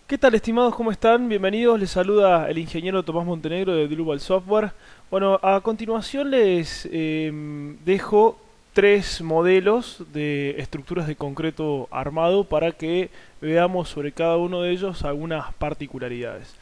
¿Qué tal, estimados? ¿Cómo están? Bienvenidos. Les saluda el ingeniero Tomás Montenegro de Global Software. Bueno, a continuación les dejo tres modelos de estructuras de concreto armado para que veamos sobre cada uno de ellos algunas particularidades.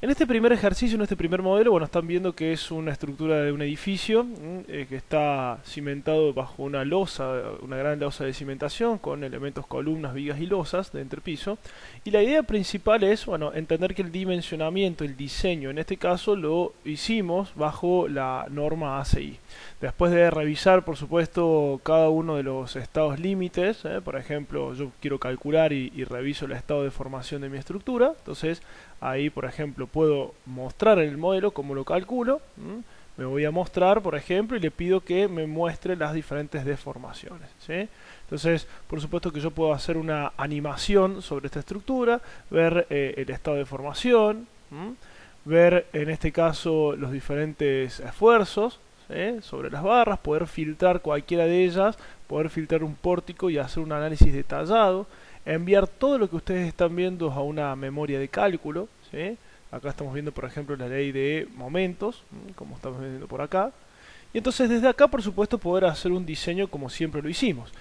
En este primer ejercicio, en este primer modelo, bueno, están viendo que es una estructura de un edificio que está cimentado bajo una losa, una gran losa de cimentación con elementos, columnas, vigas y losas de entrepiso. Y la idea principal es, bueno, entender que el dimensionamiento, el diseño, en este caso lo hicimos bajo la norma ACI. Después de revisar, por supuesto, cada uno de los estados límites, por ejemplo, yo quiero calcular y reviso el estado de formación de mi estructura, entonces ahí, por ejemplo, puedo mostrar en el modelo cómo lo calculo. Me voy a mostrar, por ejemplo, y le pido que me muestre las diferentes deformaciones, ¿sí? Entonces, por supuesto que yo puedo hacer una animación sobre esta estructura, ver el estado de formación, ver en este caso los diferentes esfuerzos, ¿sí?, sobre las barras, poder filtrar cualquiera de ellas, poder filtrar un pórtico y hacer un análisis detallado, enviar todo lo que ustedes están viendo a una memoria de cálculo, ¿sí? Acá estamos viendo, por ejemplo, la ley de momentos, como estamos viendo por acá. Y entonces desde acá, por supuesto, poder hacer un diseño como siempre lo hicimos,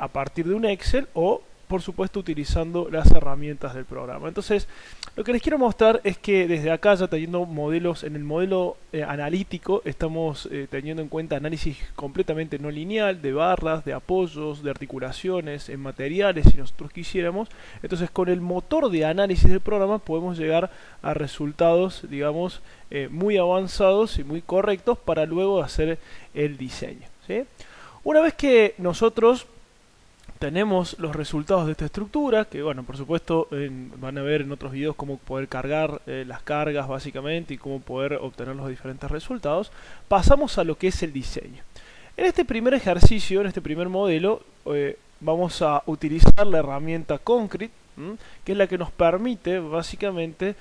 a partir de un Excel o, por supuesto, utilizando las herramientas del programa. Entonces, lo que les quiero mostrar es que desde acá, ya teniendo modelos, en el modelo analítico, estamos teniendo en cuenta análisis completamente no lineal, de barras, de apoyos, de articulaciones, en materiales, si nosotros quisiéramos. Entonces, con el motor de análisis del programa podemos llegar a resultados, digamos, muy avanzados y muy correctos para luego hacer el diseño, ¿sí? Una vez que nosotros tenemos los resultados de esta estructura, que bueno, por supuesto van a ver en otros videos cómo poder cargar las cargas básicamente y cómo poder obtener los diferentes resultados, pasamos a lo que es el diseño. En este primer ejercicio, en este primer modelo, vamos a utilizar la herramienta Concrete, que es la que nos permite básicamente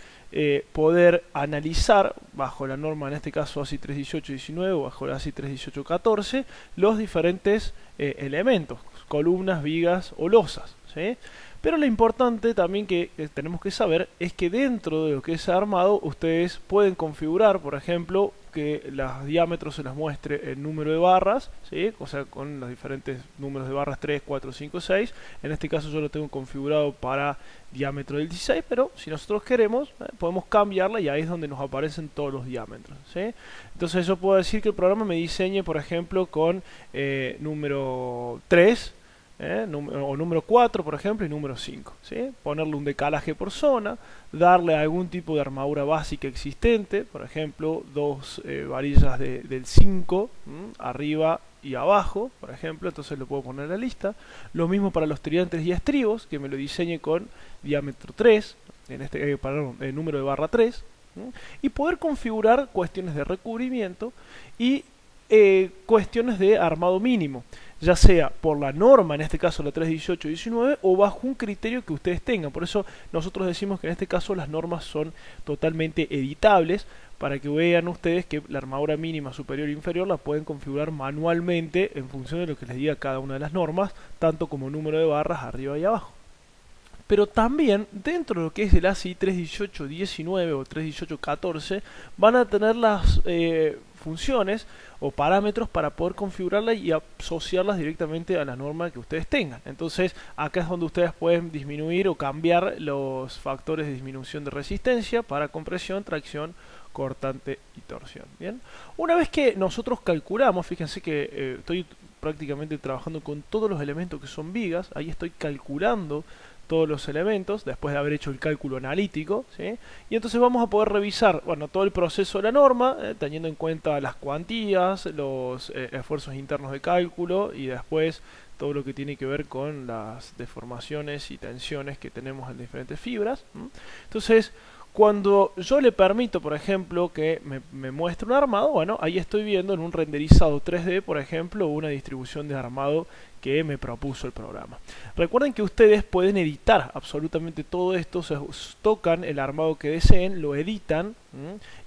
poder analizar bajo la norma, en este caso ASI 31819 o bajo la ASI 31814, los diferentes elementos, columnas, vigas o losas, ¿sí? Pero lo importante también que tenemos que saber es que dentro de lo que es armado ustedes pueden configurar, por ejemplo, que los diámetros se las muestre el número de barras, ¿sí?, o sea, con los diferentes números de barras 3, 4, 5, 6. En este caso yo lo tengo configurado para diámetro del 16, pero si nosotros queremos, podemos cambiarla y ahí es donde nos aparecen todos los diámetros, ¿sí? Entonces yo puedo decir que el programa me diseñe, por ejemplo, con número 3, o número 4, por ejemplo, y número 5, ¿sí? Ponerle un decalaje por zona, darle algún tipo de armadura básica existente, por ejemplo, dos varillas del 5, arriba y abajo, por ejemplo, entonces lo puedo poner en la lista. Lo mismo para los tirantes y estribos, que me lo diseñe con diámetro 3, en este perdón, el número de barra 3, y poder configurar cuestiones de recubrimiento y cuestiones de armado mínimo, ya sea por la norma, en este caso la 31819, o bajo un criterio que ustedes tengan. Por eso nosotros decimos que en este caso las normas son totalmente editables, para que vean ustedes que la armadura mínima, superior e inferior la pueden configurar manualmente en función de lo que les diga cada una de las normas, tanto como número de barras arriba y abajo. Pero también dentro de lo que es el ASI 31819 o 31814 van a tener las funciones o parámetros para poder configurarla y asociarlas directamente a la norma que ustedes tengan. Entonces acá es donde ustedes pueden disminuir o cambiar los factores de disminución de resistencia para compresión, tracción, cortante y torsión. Bien, una vez que nosotros calculamos, fíjense que estoy prácticamente trabajando con todos los elementos que son vigas, ahí estoy calculando todos los elementos después de haber hecho el cálculo analítico, ¿sí? Y entonces vamos a poder revisar, bueno, todo el proceso de la norma, teniendo en cuenta las cuantías, los esfuerzos internos de cálculo y después todo lo que tiene que ver con las deformaciones y tensiones que tenemos en diferentes fibras. Entonces, cuando yo le permito, por ejemplo, que me muestre un armado, bueno, ahí estoy viendo en un renderizado 3D, por ejemplo, una distribución de armado que me propuso el programa. Recuerden que ustedes pueden editar absolutamente todo esto, o sea, tocan el armado que deseen, lo editan,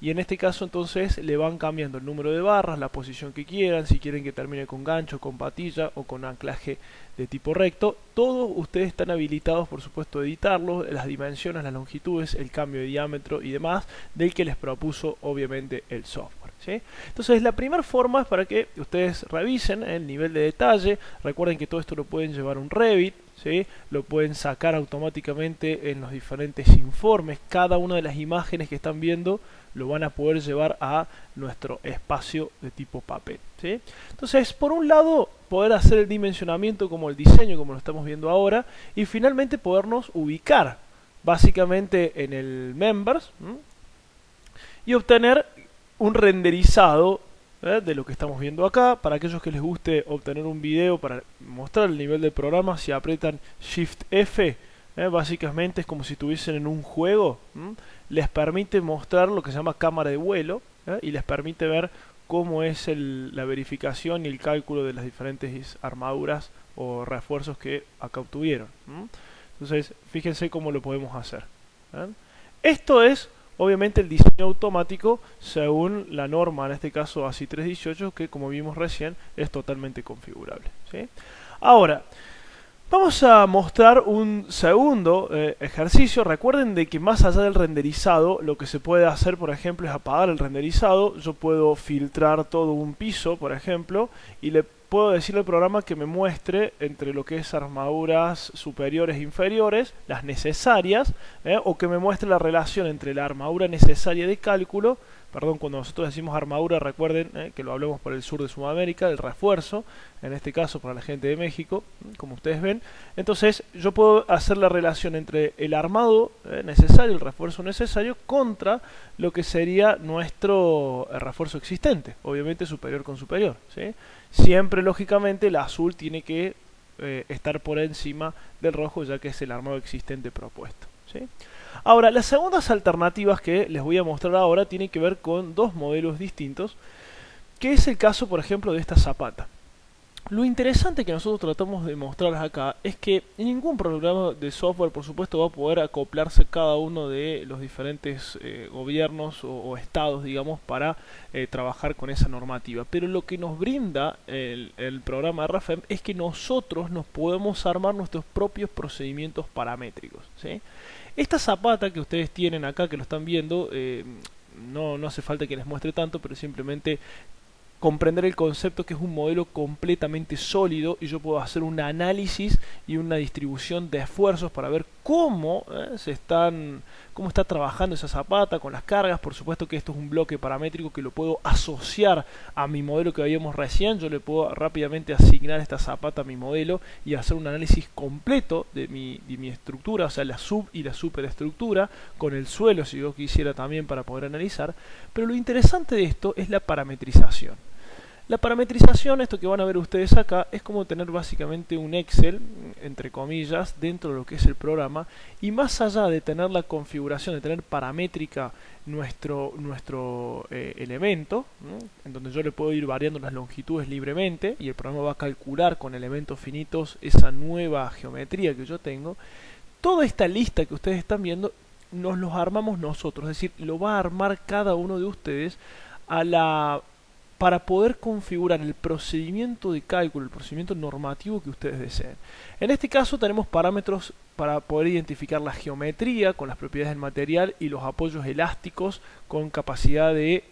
y en este caso entonces le van cambiando el número de barras, la posición que quieran, si quieren que termine con gancho, con patilla o con anclaje de tipo recto. Todos ustedes están habilitados, por supuesto, a editarlo, las dimensiones, las longitudes, el cambio de diámetro y demás del que les propuso obviamente el software, ¿sí? Entonces la primera forma es para que ustedes revisen el nivel de detalle. Recuerden que todo esto lo pueden llevar a un Revit, ¿sí? Lo pueden sacar automáticamente en los diferentes informes. Cada una de las imágenes que están viendo lo van a poder llevar a nuestro espacio de tipo papel, ¿sí? Entonces, por un lado, poder hacer el dimensionamiento como el diseño, como lo estamos viendo ahora, y finalmente podernos ubicar básicamente en el Members, y obtener un renderizado de lo que estamos viendo acá. Para aquellos que les guste obtener un video para mostrar el nivel del programa, si aprietan Shift F, básicamente es como si estuviesen en un juego, les permite mostrar lo que se llama cámara de vuelo, y les permite ver cómo es la verificación y el cálculo de las diferentes armaduras o refuerzos que acá obtuvieron. Entonces fíjense cómo lo podemos hacer. Esto es obviamente el diseño automático según la norma, en este caso ASCII 318, que como vimos recién es totalmente configurable, ¿sí? Ahora, vamos a mostrar un segundo ejercicio. Recuerden de que más allá del renderizado, lo que se puede hacer, por ejemplo, es apagar el renderizado. Yo puedo filtrar todo un piso, por ejemplo, y le puedo decirle al programa que me muestre entre lo que es armaduras superiores e inferiores, las necesarias, o que me muestre la relación entre la armadura necesaria de cálculo. Perdón, cuando nosotros decimos armadura, recuerden que lo hablamos por el sur de Sudamérica, el refuerzo, en este caso para la gente de México, como ustedes ven. Entonces yo puedo hacer la relación entre el armado necesario, el refuerzo necesario, contra lo que sería nuestro refuerzo existente, obviamente superior con superior, ¿sí? Siempre, lógicamente, el azul tiene que estar por encima del rojo, ya que es el armado existente propuesto, ¿sí? Ahora, las segundas alternativas que les voy a mostrar ahora tienen que ver con dos modelos distintos, que es el caso, por ejemplo, de esta zapata. Lo interesante que nosotros tratamos de mostrar acá es que ningún programa de software, por supuesto, va a poder acoplarse cada uno de los diferentes gobiernos o estados, digamos, para trabajar con esa normativa. Pero lo que nos brinda el programa RFEM es que nosotros nos podemos armar nuestros propios procedimientos paramétricos, ¿sí? Esta zapata que ustedes tienen acá, que lo están viendo, no hace falta que les muestre tanto, pero simplemente comprender el concepto que es un modelo completamente sólido, y yo puedo hacer un análisis y una distribución de esfuerzos para ver cómo cómo está trabajando esa zapata con las cargas. Por supuesto que esto es un bloque paramétrico que lo puedo asociar a mi modelo que veíamos recién. Yo le puedo rápidamente asignar esta zapata a mi modelo y hacer un análisis completo de mi estructura, o sea, la sub y la superestructura, con el suelo si yo quisiera también, para poder analizar. Pero lo interesante de esto es la parametrización. La parametrización, esto que van a ver ustedes acá, es como tener básicamente un Excel, entre comillas, dentro de lo que es el programa, y más allá de tener la configuración, de tener paramétrica nuestro elemento, ¿no?, en donde yo le puedo ir variando las longitudes libremente, y el programa va a calcular con elementos finitos esa nueva geometría que yo tengo. Toda esta lista que ustedes están viendo nos los armamos nosotros, es decir, lo va a armar cada uno de ustedes para poder configurar el procedimiento de cálculo, el procedimiento normativo que ustedes deseen. En este caso tenemos parámetros para poder identificar la geometría con las propiedades del material y los apoyos elásticos con capacidad de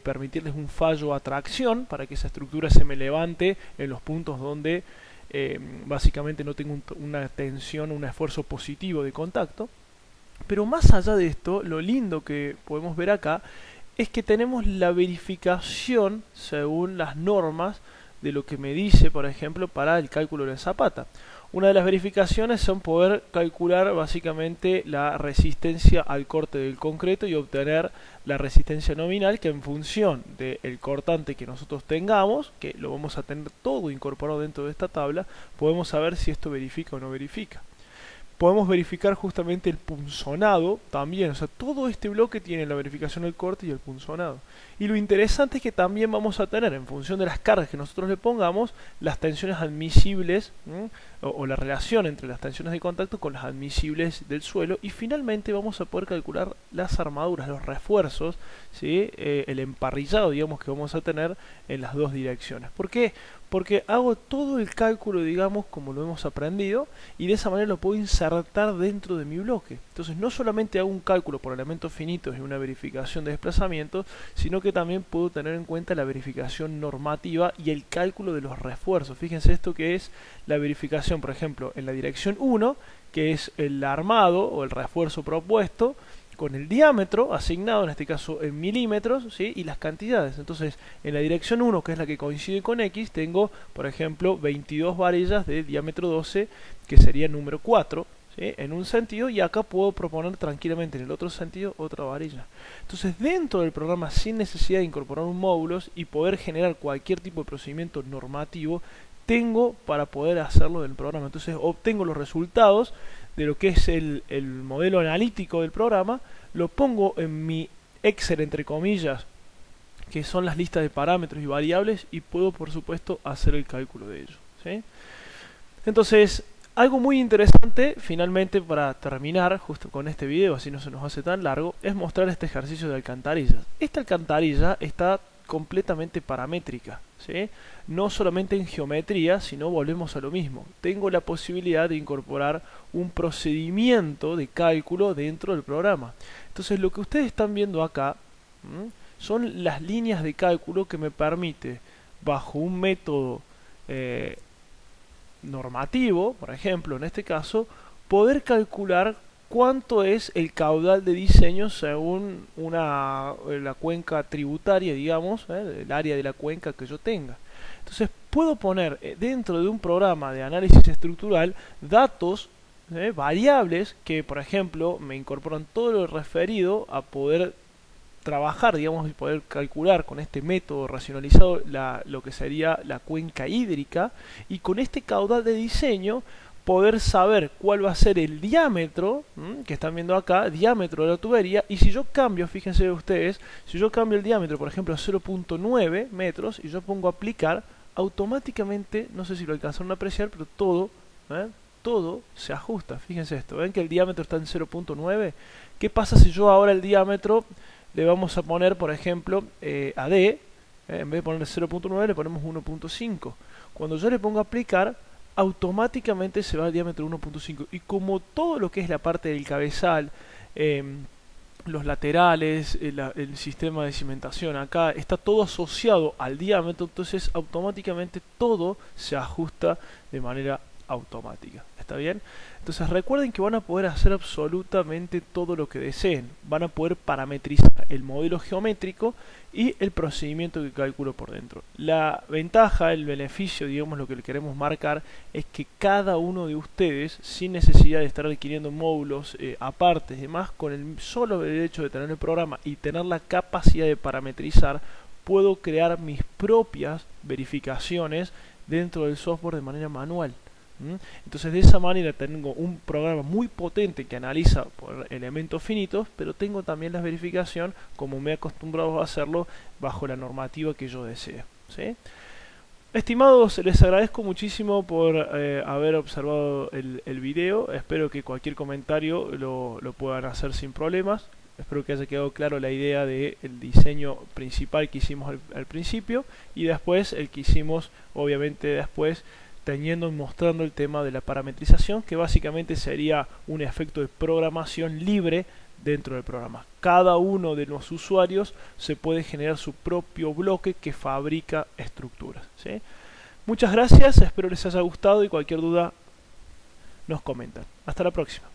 permitirles un fallo a tracción para que esa estructura se me levante en los puntos donde básicamente no tengo una tensión, un esfuerzo positivo de contacto. Pero más allá de esto, lo lindo que podemos ver acá es que tenemos la verificación según las normas de lo que me dice, por ejemplo, para el cálculo de la zapata. Una de las verificaciones son poder calcular básicamente la resistencia al corte del concreto y obtener la resistencia nominal, que en función del cortante que nosotros tengamos, que lo vamos a tener todo incorporado dentro de esta tabla, podemos saber si esto verifica o no verifica. podemos verificar justamente el punzonado también. O sea, todo este bloque tiene la verificación del corte y el punzonado. Y lo interesante es que también vamos a tener, en función de las cargas que nosotros le pongamos, las tensiones admisibles, o la relación entre las tensiones de contacto con las admisibles del suelo. Y finalmente vamos a poder calcular las armaduras, los refuerzos, ¿sí? El emparrillado, digamos, que vamos a tener en las dos direcciones. ¿Por qué? Porque hago todo el cálculo, digamos, como lo hemos aprendido, y de esa manera lo puedo insertar dentro de mi bloque. Entonces no solamente hago un cálculo por elementos finitos y una verificación de desplazamiento, sino que también puedo tener en cuenta la verificación normativa y el cálculo de los refuerzos. Fíjense esto que es la verificación, por ejemplo, en la dirección 1, que es el armado o el refuerzo propuesto, con el diámetro asignado, en este caso en milímetros, ¿sí? Y las cantidades. Entonces, en la dirección 1, que es la que coincide con X, tengo, por ejemplo, 22 varillas de diámetro 12, que sería el número 4, ¿sí? En un sentido, y acá puedo proponer tranquilamente en el otro sentido otra varilla. Entonces, dentro del programa, sin necesidad de incorporar un módulo y poder generar cualquier tipo de procedimiento normativo, tengo para poder hacerlo del programa. Entonces, obtengo los resultados de lo que es el modelo analítico del programa, lo pongo en mi Excel, entre comillas, que son las listas de parámetros y variables, y puedo, por supuesto, hacer el cálculo de ello, ¿sí? Entonces, algo muy interesante, finalmente, para terminar justo con este video, así no se nos hace tan largo, es mostrar este ejercicio de alcantarillas. Esta alcantarilla está completamente paramétrica, ¿sí? No solamente en geometría, sino volvemos a lo mismo. Tengo la posibilidad de incorporar un procedimiento de cálculo dentro del programa. Entonces, lo que ustedes están viendo acá son las líneas de cálculo que me permite, bajo un método normativo, por ejemplo, en este caso, poder calcular cuánto es el caudal de diseño según la cuenca tributaria, digamos, el área de la cuenca que yo tenga. Entonces puedo poner dentro de un programa de análisis estructural datos, variables, que por ejemplo me incorporan todo lo referido a poder trabajar, digamos, y poder calcular con este método racionalizado lo que sería la cuenca hídrica, y con este caudal de diseño poder saber cuál va a ser el diámetro, que están viendo acá, diámetro de la tubería. Y si yo cambio, fíjense ustedes, si yo cambio el diámetro, por ejemplo, a 0.9 metros, y yo pongo aplicar, automáticamente, no sé si lo alcanzaron a apreciar, pero todo se ajusta. Fíjense esto, ven que el diámetro está en 0.9. ¿Qué pasa si yo ahora el diámetro le vamos a poner, por ejemplo, a D, en vez de poner 0.9 le ponemos 1.5? Cuando yo le pongo aplicar, automáticamente se va al diámetro 1.5, y como todo lo que es la parte del cabezal, los laterales, el sistema de cimentación acá está todo asociado al diámetro, entonces automáticamente todo se ajusta de manera automática. ¿Está bien? Entonces recuerden que van a poder hacer absolutamente todo lo que deseen. Van a poder parametrizar el modelo geométrico y el procedimiento que calculo por dentro. La ventaja, el beneficio, digamos, lo que le queremos marcar, es que cada uno de ustedes, sin necesidad de estar adquiriendo módulos aparte y demás, con el solo hecho de tener el programa y tener la capacidad de parametrizar, puedo crear mis propias verificaciones dentro del software de manera manual. Entonces de esa manera tengo un programa muy potente que analiza por elementos finitos, pero tengo también la verificación como me he acostumbrado a hacerlo bajo la normativa que yo desee, ¿sí? Estimados, les agradezco muchísimo por haber observado el video. Espero que cualquier comentario lo puedan hacer sin problemas. Espero que haya quedado claro la idea del diseño principal que hicimos al principio, y después el que hicimos obviamente después, mostrando el tema de la parametrización, que básicamente sería un efecto de programación libre dentro del programa. Cada uno de los usuarios se puede generar su propio bloque que fabrica estructuras, ¿sí? Muchas gracias, espero les haya gustado, y cualquier duda nos comentan. Hasta la próxima.